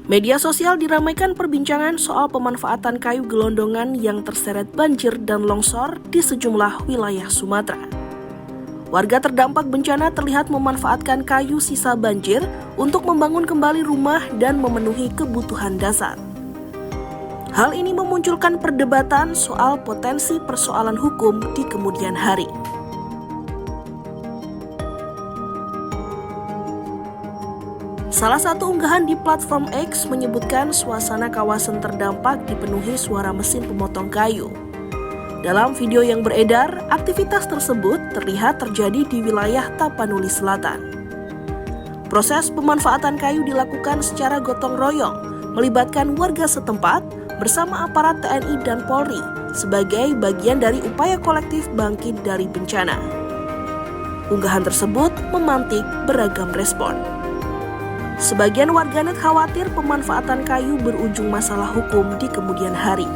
Media sosial diramaikan perbincangan soal pemanfaatan kayu gelondongan yang terseret banjir dan longsor di sejumlah wilayah Sumatera. Warga terdampak bencana terlihat memanfaatkan kayu sisa banjir untuk membangun kembali rumah dan memenuhi kebutuhan dasar. Hal ini memunculkan perdebatan soal potensi persoalan hukum di kemudian hari. Salah satu unggahan di platform X menyebutkan suasana kawasan terdampak dipenuhi suara mesin pemotong kayu. Dalam video yang beredar, aktivitas tersebut terlihat terjadi di wilayah Tapanuli Selatan. Proses pemanfaatan kayu dilakukan secara gotong royong, melibatkan warga setempat bersama aparat TNI dan Polri sebagai bagian dari upaya kolektif bangkit dari bencana. Unggahan tersebut memantik beragam respon. Sebagian warganet khawatir pemanfaatan kayu berujung masalah hukum di kemudian hari.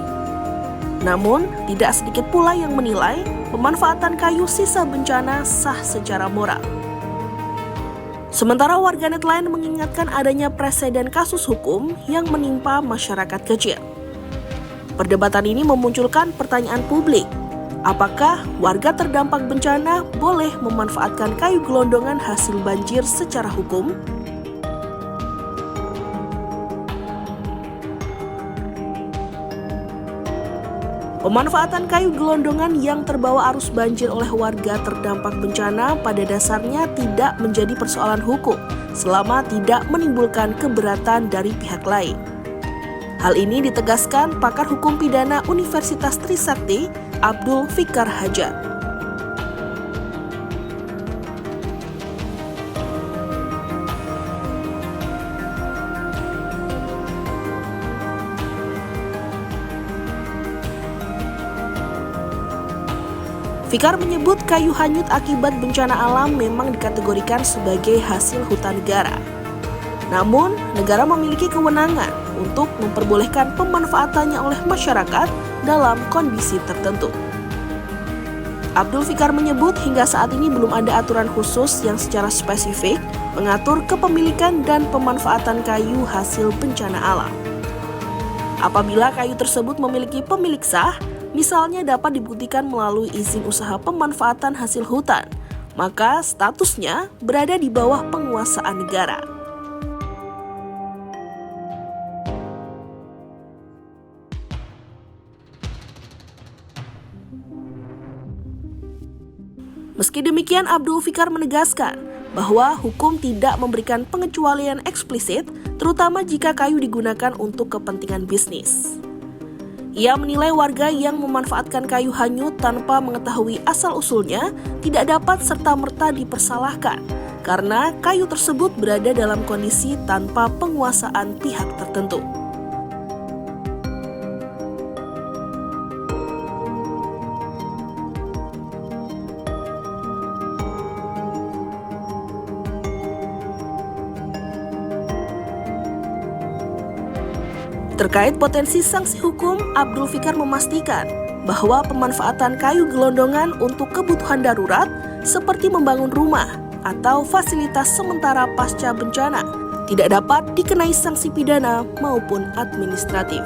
Namun, tidak sedikit pula yang menilai pemanfaatan kayu sisa bencana sah secara moral. Sementara warganet lain mengingatkan adanya preseden kasus hukum yang menimpa masyarakat kecil. Perdebatan ini memunculkan pertanyaan publik. Apakah warga terdampak bencana boleh memanfaatkan kayu gelondongan hasil banjir secara hukum? Pemanfaatan kayu gelondongan yang terbawa arus banjir oleh warga terdampak bencana pada dasarnya tidak menjadi persoalan hukum selama tidak menimbulkan keberatan dari pihak lain. Hal ini ditegaskan pakar hukum pidana Universitas Trisakti, Abdul Fikar Hajar. Fikar menyebut kayu hanyut akibat bencana alam memang dikategorikan sebagai hasil hutan negara. Namun, negara memiliki kewenangan untuk memperbolehkan pemanfaatannya oleh masyarakat dalam kondisi tertentu. Abdul Fikar menyebut hingga saat ini belum ada aturan khusus yang secara spesifik mengatur kepemilikan dan pemanfaatan kayu hasil bencana alam. Apabila kayu tersebut memiliki pemilik sah, misalnya dapat dibuktikan melalui izin usaha pemanfaatan hasil hutan, maka statusnya berada di bawah penguasaan negara. Meski demikian, Abdul Fikar menegaskan bahwa hukum tidak memberikan pengecualian eksplisit, terutama jika kayu digunakan untuk kepentingan bisnis. Ia menilai warga yang memanfaatkan kayu hanyut tanpa mengetahui asal-usulnya tidak dapat serta-merta dipersalahkan karena kayu tersebut berada dalam kondisi tanpa penguasaan pihak tertentu. Terkait potensi sanksi hukum, Abdul Fikar memastikan bahwa pemanfaatan kayu gelondongan untuk kebutuhan darurat seperti membangun rumah atau fasilitas sementara pasca bencana tidak dapat dikenai sanksi pidana maupun administratif.